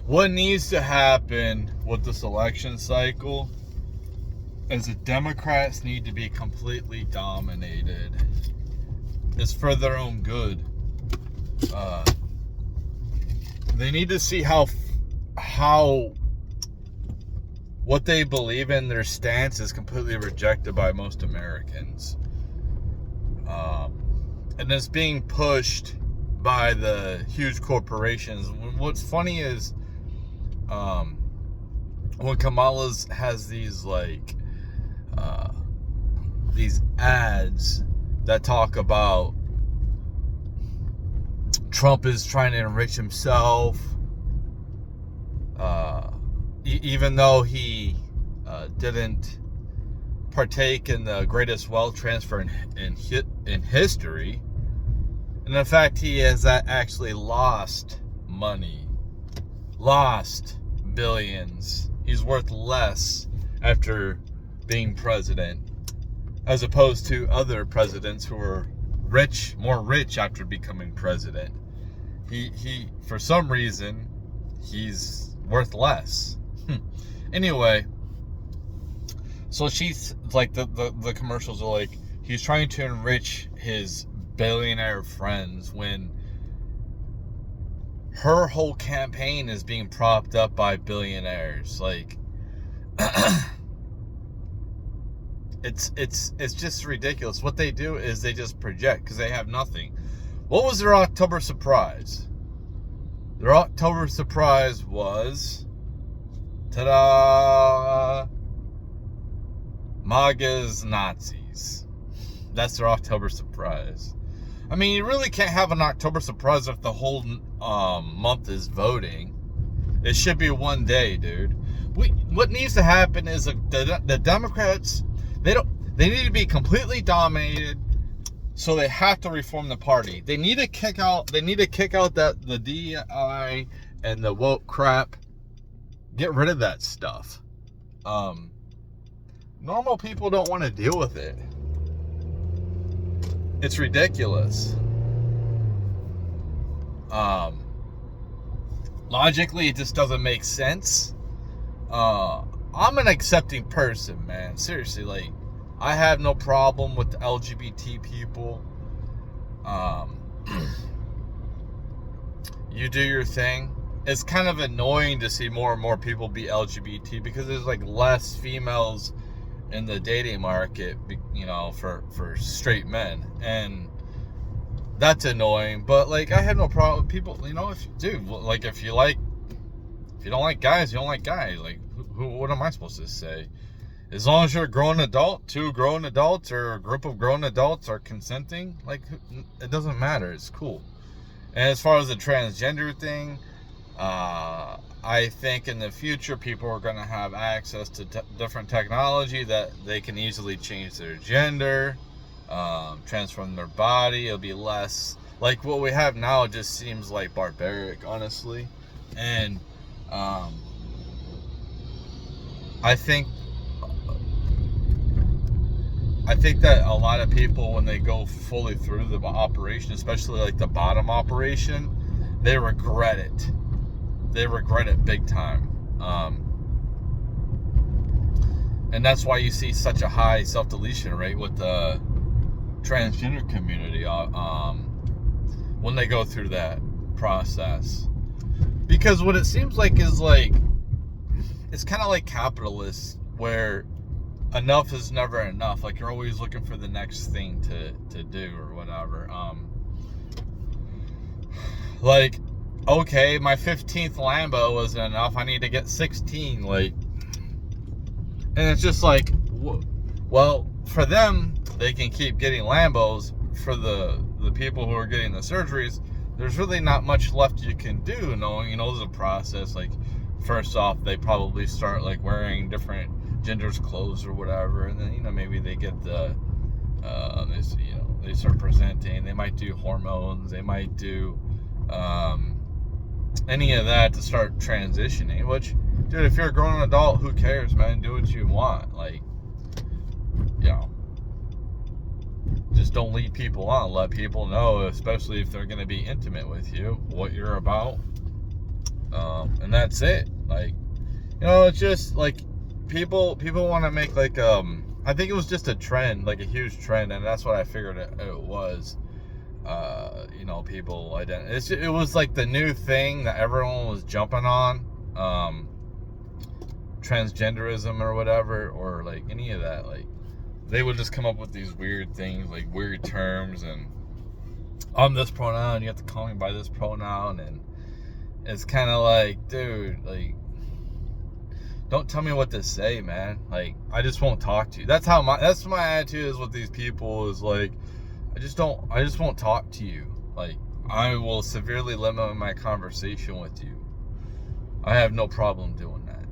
What needs to happen with this election cycle is the Democrats need to be completely dominated. It's for their own good. They need to see how what they believe in, their stance, is completely rejected by most Americans. And it's being pushed by the huge corporations. What's funny is when Kamala has these these ads that talk about Trump is trying to enrich himself, even though he didn't partake in the greatest wealth transfer in history. And in fact, he has actually lost money, lost billions. He's worth less after being president, as opposed to other presidents who were rich, more rich after becoming president. He for some reason, he's worth less. Anyway, so she's like, the commercials are like, he's trying to enrich his billionaire friends when her whole campaign is being propped up by billionaires. Like, it's just ridiculous. What they do is they just project because they have nothing. What was their October surprise? Their October surprise was, ta-da, MAGA's Nazis. That's their October surprise. I mean, you really can't have an October surprise if the whole month is voting. It should be one day, dude. What needs to happen is the Democrats, they need to be completely dominated, so they have to reform the party. They need to kick out the DEI and the woke crap. Get rid of that stuff. Normal people don't want to deal with it. It's ridiculous. Logically, it just doesn't make sense. I'm an accepting person, man. Seriously, like, I have no problem with the LGBT people. You do your thing. It's kind of annoying to see more and more people be LGBT because there's like less females in the dating market, you know, for straight men, and that's annoying. But like, I have no problem with people, you know, if you don't like guys, you don't like guys. Like, what am I supposed to say? As long as you're a grown adult, two grown adults or a group of grown adults are consenting, like, it doesn't matter. It's cool. And as far as the transgender thing, I think in the future people are going to have access to different technology that they can easily change their gender, transform their body. It'll be less like what we have now. It just seems like barbaric, honestly. And I think that a lot of people, when they go fully through the operation, especially like the bottom operation, they regret it. They regret it big time. And that's why you see such a high self-deletion rate with the transgender community when they go through that process. Because what it seems like is like, it's kind of like capitalists, where enough is never enough. Like, you're always looking for the next thing to do or whatever. Like, okay, my 15th Lambo wasn't enough. I need to get 16. Like, and it's just like, well, for them, they can keep getting Lambos. For the people who are getting the surgeries, there's really not much left you can do. Knowing, you know, there's a process. Like, first off, they probably start like wearing different genders' clothes or whatever, and then, you know, maybe they get the they start presenting. They might do hormones. They might do any of that to start transitioning. Which, dude, if you're a grown adult, who cares, man? Do what you want. Like, you know, just don't lead people on. Let people know, especially if they're going to be intimate with you, what you're about. And and that's it. Like, you know, it's just like people want to make like I think it was just a trend, like a huge trend, and that's what I figured it was. You know, people it was like the new thing that everyone was jumping on, transgenderism or whatever, or like any of that. Like, they would just come up with these weird things, like weird terms, and I'm this pronoun, you have to call me by this pronoun, and it's kind of like, dude, like, don't tell me what to say, man. Like, I just won't talk to you. That's my attitude is with these people, is like, I just won't talk to you. Like, I will severely limit my conversation with you. I have no problem doing that.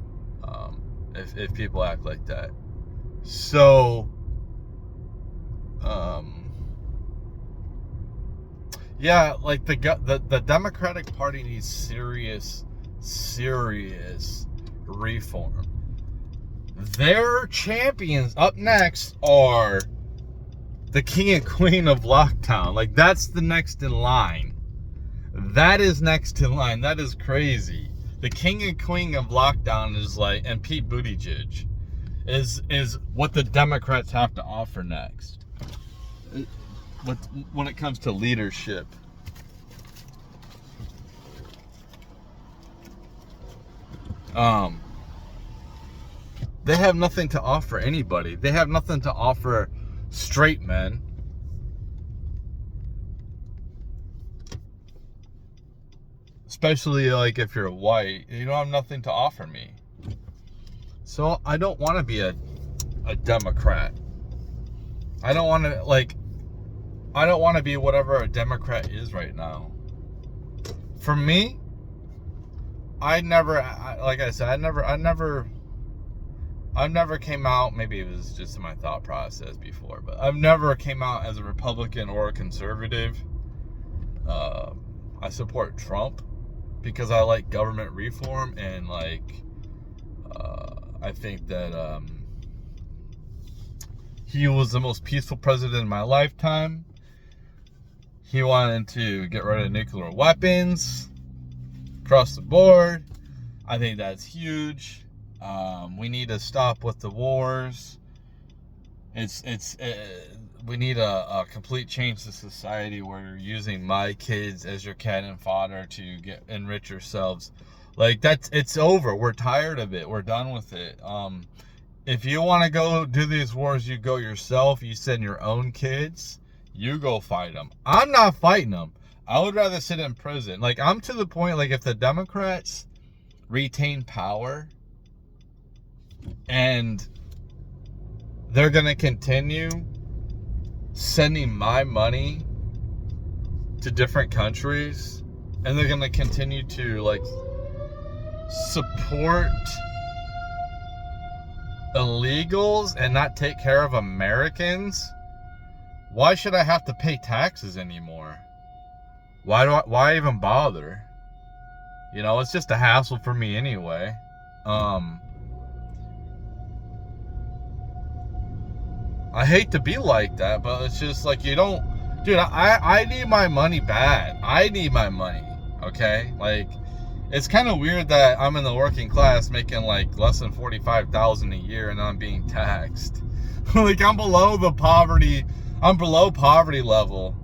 If people act like that. So, yeah, like the Democratic Party needs serious reform. Their champions up next are the king and queen of lockdown. Like, that's the next in line. That is next in line. That is crazy. The king and queen of lockdown is like, and Pete Buttigieg is what the Democrats have to offer next. When it comes to leadership. They have nothing to offer anybody. They have nothing to offer straight men. Especially like if you're white, you don't have nothing to offer me. So I don't want to be a Democrat. I don't want to be whatever a Democrat is right now. For me, I've never came out, maybe it was just in my thought process before, but I've never came out as a Republican or a conservative. I support Trump because I like government reform, and like, I think that he was the most peaceful president in my lifetime. He wanted to get rid of nuclear weapons across the board. I think that's huge. We need to stop with the wars. We need a complete change to society where you're using my kids as your cannon fodder to enrich yourselves. Like, it's over. We're tired of it. We're done with it. If you want to go do these wars, you go yourself. You send your own kids. You go fight them. I'm not fighting them. I would rather sit in prison. Like, I'm to the point, like, if the Democrats retain power and they're going to continue sending my money to different countries, and they're going to continue to, like, support illegals and not take care of Americans, why should I have to pay taxes anymore? Why even bother? You know, it's just a hassle for me anyway. I hate to be like that, but it's just like, you don't, dude, I need my money bad. I need my money, okay? Like, it's kind of weird that I'm in the working class making like less than $45,000 a year and I'm being taxed. Like, I'm below poverty level.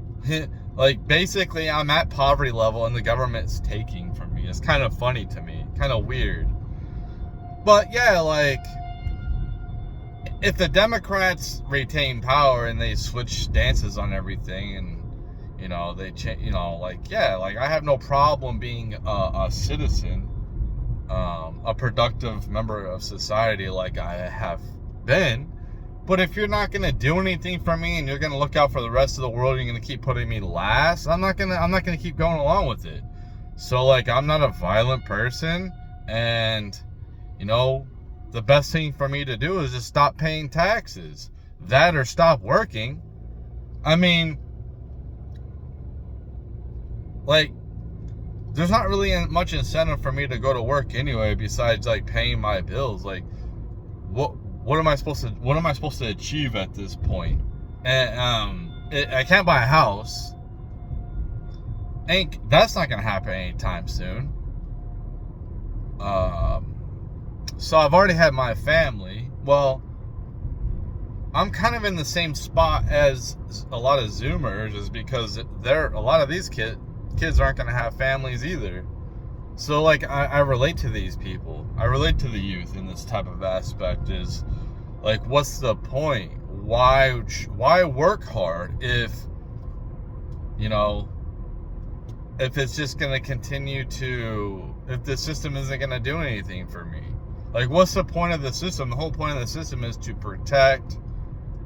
Like, basically I'm at poverty level and the government's taking from me. It's kind of funny to me, kind of weird. But yeah, like, if the Democrats retain power and they switch stances on everything, and you know, they change, you know, like, yeah, like, I have no problem being a citizen, a productive member of society like I have been. But if you're not gonna do anything for me and you're gonna look out for the rest of the world and you're gonna keep putting me last, I'm not gonna keep going along with it. So, like, I'm not a violent person, and you know, the best thing for me to do is just stop paying taxes. That or stop working. I mean, like, there's not really much incentive for me to go to work anyway, besides like paying my bills. Like, what am I supposed to achieve at this point? And I can't buy a house. That's not gonna happen anytime soon. So I've already had my family. Well, I'm kind of in the same spot as a lot of Zoomers, is because a lot of these kids aren't going to have families either. So like I relate to these people. I relate to the youth in this type of aspect. Is like, what's the point? Why work hard if, you know, if it's just going to continue to, if the system isn't going to do anything for me? Like, what's the point of the system? The whole point of the system is to protect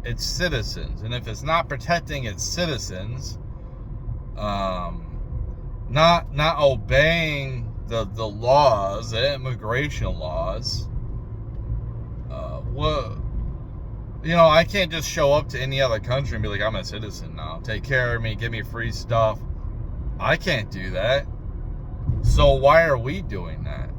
its citizens. And if it's not protecting its citizens, not obeying the laws, the immigration laws, what, you know, I can't just show up to any other country and be like, I'm a citizen now. Take care of me, give me free stuff. I can't do that. So why are we doing that?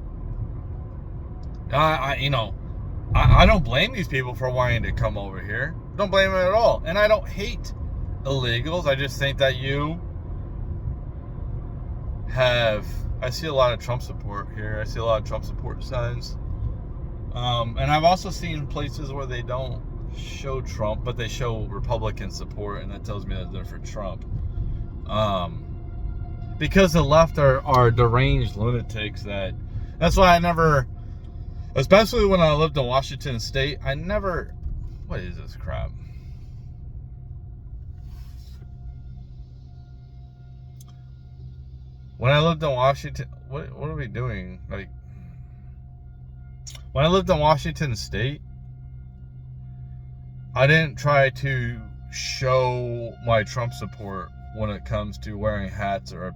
I don't blame these people for wanting to come over here. Don't blame them at all. And I don't hate illegals. I just think that I see a lot of Trump support here. I see a lot of Trump support signs. And I've also seen places where they don't show Trump, but they show Republican support, and that tells me that they're for Trump. Because the left are deranged lunatics. That's why I never, especially when I lived in Washington State, what is this crap? When I lived in Washington, what are we doing? Like, when I lived in Washington State, I didn't try to show my Trump support when it comes to wearing hats or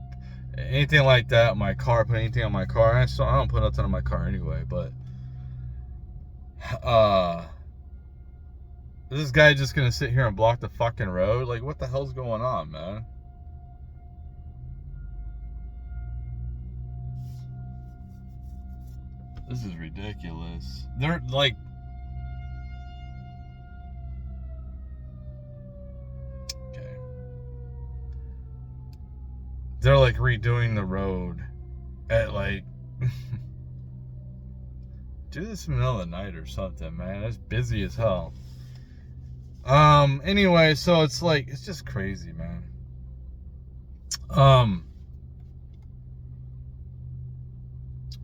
anything like that in my car, put anything on my car. I don't put nothing on my car anyway, but is this guy just gonna sit here and block the fucking road? Like, what the hell's going on, man? This is ridiculous. They're like, okay, they're like redoing the road at like do this in the middle of the night or something, man. It's busy as hell. Anyway, so it's like, it's just crazy, man.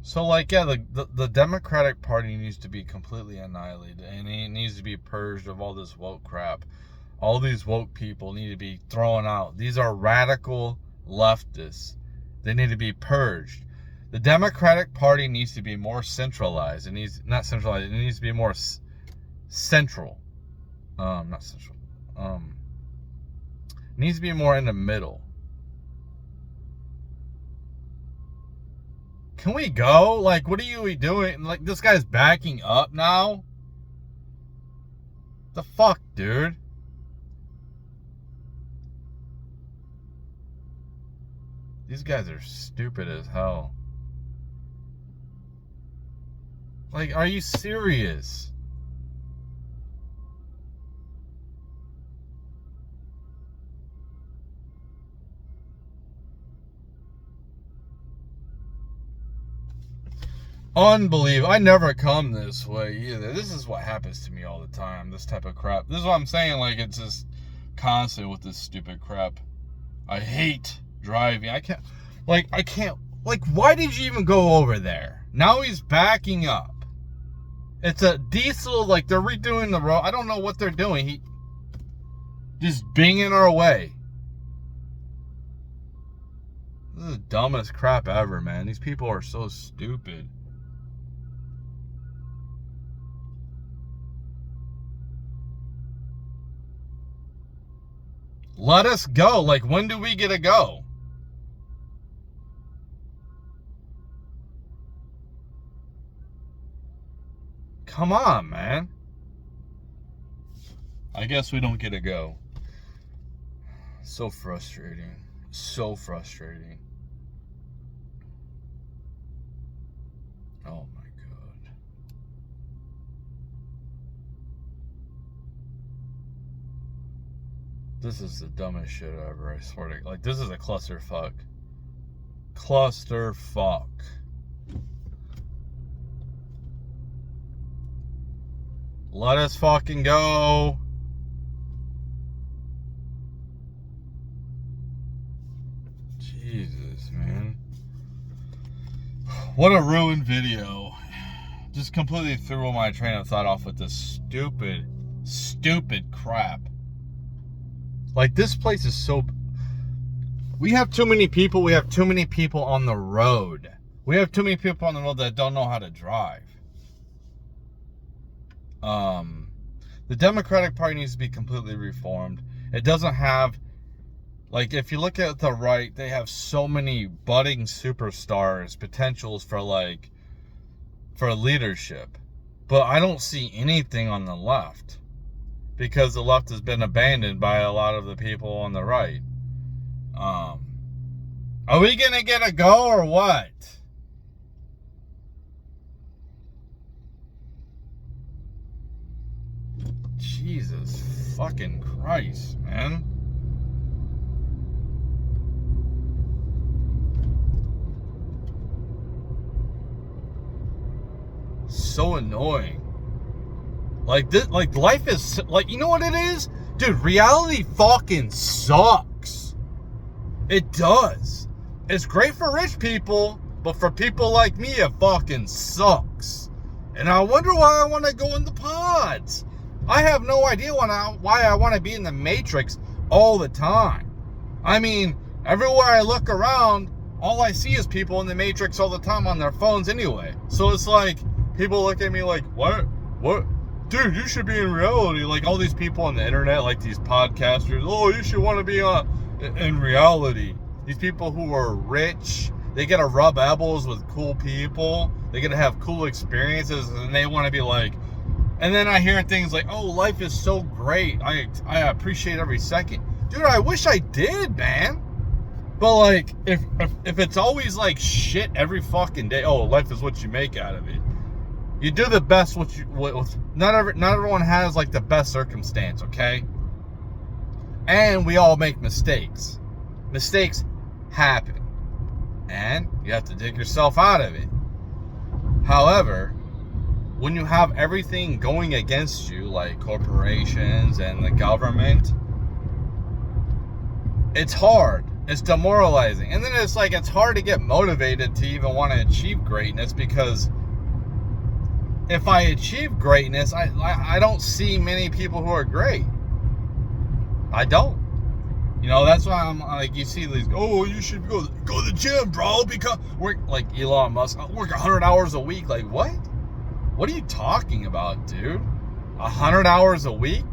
So like, yeah, the Democratic Party needs to be completely annihilated, and it needs to be purged of all this woke crap. All these woke people need to be thrown out. These are radical leftists. They need to be purged. The Democratic Party needs to be more centralized. It needs to be more central. Not central. It needs to be more in the middle. Can we go? Like, what are we doing? Like, this guy's backing up now? The fuck, dude? These guys are stupid as hell. Like, are you serious? Unbelievable. I never come this way either. This is what happens to me all the time, this type of crap. This is what I'm saying, like, it's just constant with this stupid crap. I hate driving. I can't, why did you even go over there? Now he's backing up. It's a diesel, like, they're redoing the road. I don't know what they're doing. He just binging our way. This is the dumbest crap ever, man. These people are so stupid. Let us go. Like, when do we get to go? Come on, man. I guess we don't get to go. So frustrating. So frustrating. Oh my God. This is the dumbest shit ever, I swear to God. Like, this is a clusterfuck. Clusterfuck. Let us fucking go. Jesus, man. What a ruined video. Just completely threw my train of thought off with this stupid crap. Like, this place is so... We have too many people. We have too many people on the road. We have too many people on the road that don't know how to drive. The Democratic Party needs to be completely reformed. It doesn't have... Like, if you look at the right, they have so many budding superstars, potentials for, like, for leadership. But I don't see anything on the left. Because the left has been abandoned by a lot of the people on the right. Are we gonna get a go or what? Jesus fucking Christ, man. So annoying. Like this, like life is like, you know what it is? Dude, reality fucking sucks. It does. It's great for rich people, but for people like me, it fucking sucks. And I wonder why I want to go in the pods. I have no idea why I want to be in the Matrix all the time. I mean, everywhere I look around, all I see is people in the Matrix all the time on their phones anyway. So it's like, people look at me like, what? Dude, you should be in reality. Like, all these people on the internet, like these podcasters, oh, you should want to be in reality. These people who are rich, they get to rub elbows with cool people. They get to have cool experiences, and they want to be like... And then I hear things like, oh, life is so great. I appreciate every second. Dude, I wish I did, man. But, like, if it's always, like, shit every fucking day, oh, life is what you make out of it. You do the best not everyone has, like, the best circumstance, okay? And we all make mistakes. Mistakes happen. And you have to dig yourself out of it. However, when you have everything going against you, like corporations and the government, it's hard. It's demoralizing. And then it's like, it's hard to get motivated to even want to achieve greatness, because if I achieve greatness, I don't see many people who are great. I don't. You know, that's why I'm like, you see these, oh, you should go to the gym, bro, because work, like Elon Musk, work 100 hours a week. Like, what? What are you talking about, dude? 100 hours a week?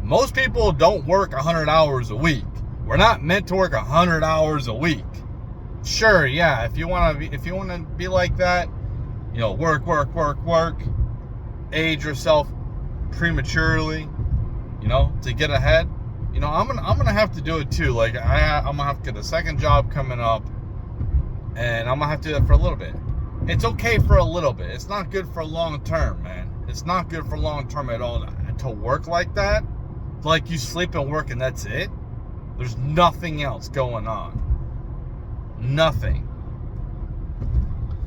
Most people don't work 100 hours a week. We're not meant to work 100 hours a week. Sure, yeah, if you want to be like that, you know, work, age yourself prematurely, you know, to get ahead. You know, I'm gonna have to do it too. Like, I'm gonna have to get a second job coming up, and I'm gonna have to do that for a little bit. It's okay for a little bit. It's not good for long term, man. It's not good for long term at all to work like that. Like, you sleep and work and that's it. There's nothing else going on. Nothing.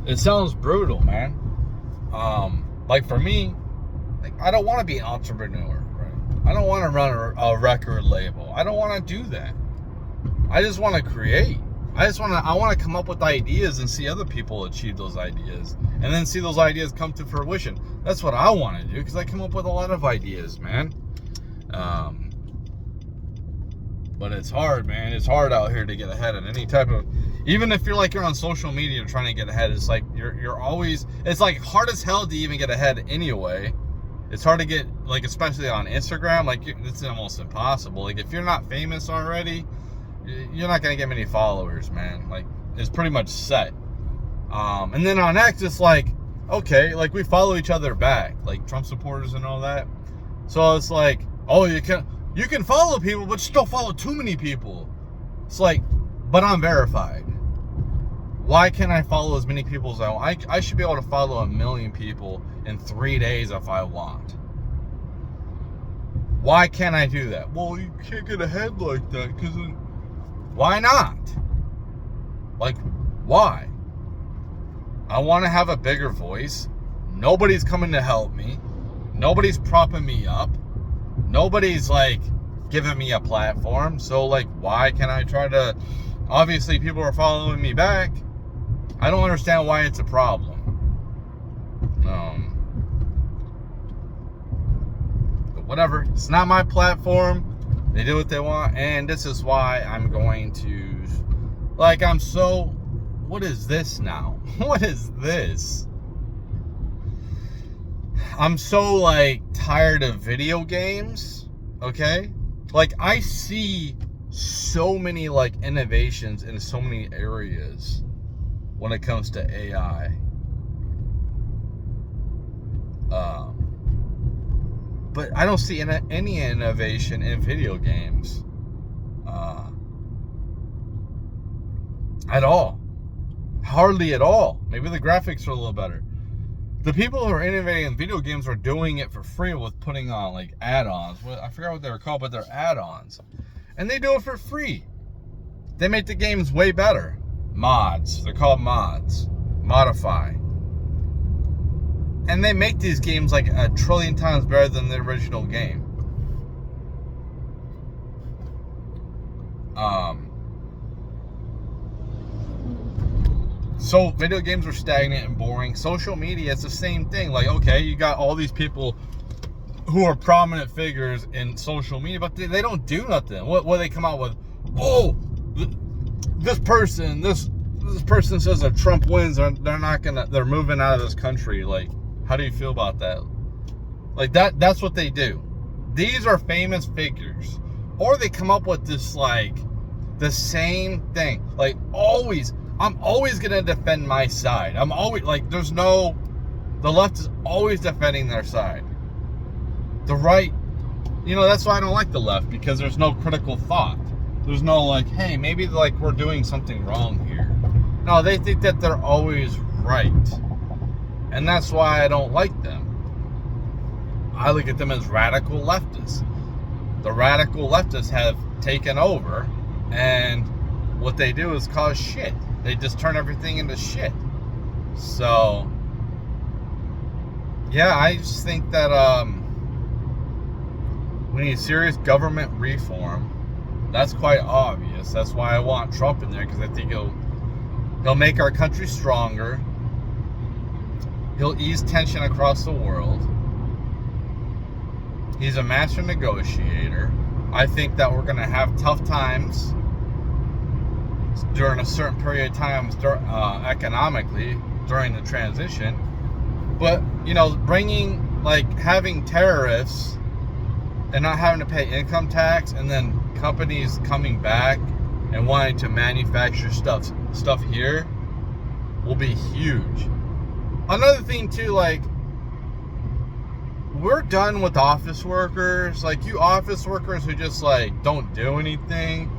It sounds brutal, man. Like, for me, like, I don't want to be an entrepreneur. I don't want to run a record label. I don't want to do that. I just want to create. I want to come up with ideas and see other people achieve those ideas, and then see those ideas come to fruition. That's what I want to do, because I come up with a lot of ideas, man. But it's hard, man. It's hard out here to get ahead in any type of... Even if you're on social media trying to get ahead, it's like you're always... It's like hard as hell to even get ahead anyway. It's hard to get, like, especially on Instagram, like, it's almost impossible. Like, if you're not famous already, you're not going to get many followers, man. Like, it's pretty much set. And then on X, it's like, okay, like, we follow each other back, like Trump supporters and all that. So it's like, oh, you can follow people, but you don't follow too many people. It's like, but I'm verified. Why can't I follow as many people as I want? I should be able to follow 1 million people in 3 days if I want. Why can't I do that? Well, you can't get ahead like that, because... Why not? Like, why? I want to have a bigger voice. Nobody's coming to help me. Nobody's propping me up. Nobody's like giving me a platform. So like, why can I try to? Obviously, people are following me back. I don't understand why it's a problem. But whatever. It's not my platform. They do what they want, and this is why I'm going to. Like, I'm so. What is this now? What is this? I'm so like tired of video games. Okay, like I see so many like innovations in so many areas when it comes to AI. But I don't see any innovation in video games at all. Hardly at all. Maybe the graphics are a little better. The people who are innovating in video games are doing it for free with putting on like add-ons. I forgot what they were called, but they're add-ons. And they do it for free. They make the games way better. Mods. They're called mods. Modify. And they make these games like a trillion times better than the original game. So video games are stagnant and boring. Social media, it's the same thing. Like, okay, you got all these people who are prominent figures in social media, but they don't do nothing. What they come out with? Oh, this person says that Trump wins, they're moving out of this country. Like, how do you feel about that? Like that's what they do. These are famous figures. Or they come up with this like the same thing. Like always, I'm always gonna defend my side. I'm always like the left is always defending their side. The right, that's why I don't like the left, because there's no critical thought. There's no like, hey, maybe like we're doing something wrong here. No, they think that they're always right. And that's why I don't like them. I look at them as radical leftists. The radical leftists have taken over, and what they do is cause shit. They just turn everything into shit. So, yeah, I just think that we need serious government reform. That's quite obvious. That's why I want Trump in there, because I think he'll make our country stronger. He'll ease tension across the world. He's a master negotiator. I think that we're going to have tough times during a certain period of time economically during the transition. But, having tariffs and not having to pay income tax, and then companies coming back and wanting to manufacture stuff here will be huge. Another thing too, like, we're done with office workers. Like, you office workers who just like don't do anything.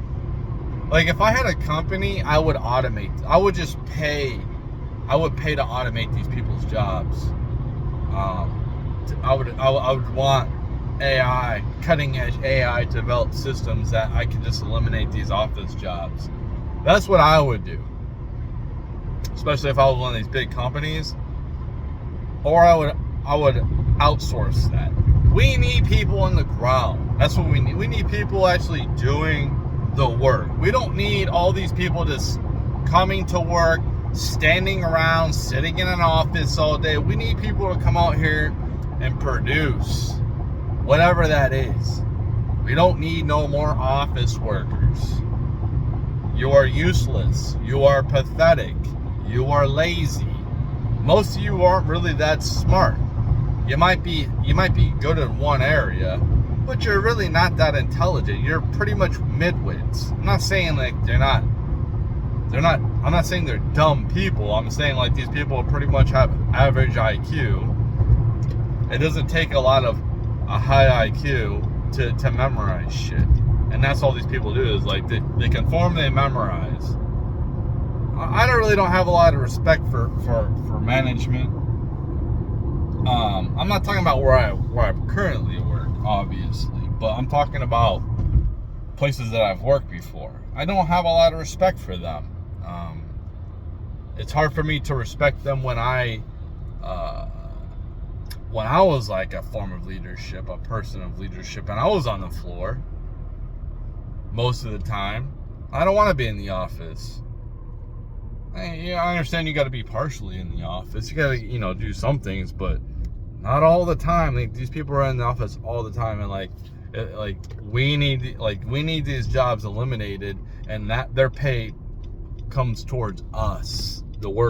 Like, if I had a company, I would automate. I would pay to automate these people's jobs. I would want AI, cutting edge AI, to develop systems that I could just eliminate these office jobs. That's what I would do. Especially if I was one of these big companies. Or I would outsource that. We need people on the ground. That's what we need. We need people actually doing the work. We don't need all these people just coming to work, standing around, sitting in an office all day. We need people to come out here and produce whatever that is. We don't need no more office workers. You are useless. You are pathetic. You are lazy. Most of you aren't really that smart. You might be good in one area, but you're really not that intelligent. You're pretty much midwits. I'm not saying like I'm not saying they're dumb people. I'm saying like these people pretty much have average IQ. It doesn't take a lot of a high IQ to memorize shit. And that's all these people do, is like they conform, they memorize. I don't have a lot of respect for management. I'm not talking about where I currently work, obviously, but I'm talking about places that I've worked before. I don't have a lot of respect for them. It's hard for me to respect them when when I was like a form of leadership, a person of leadership, and I was on the floor most of the time, I don't want to be in the office. I understand you got to be partially in the office. You got to, do some things, but not all the time. Like, these people are in the office all the time, and we need these jobs eliminated, and that their pay comes towards us, the work.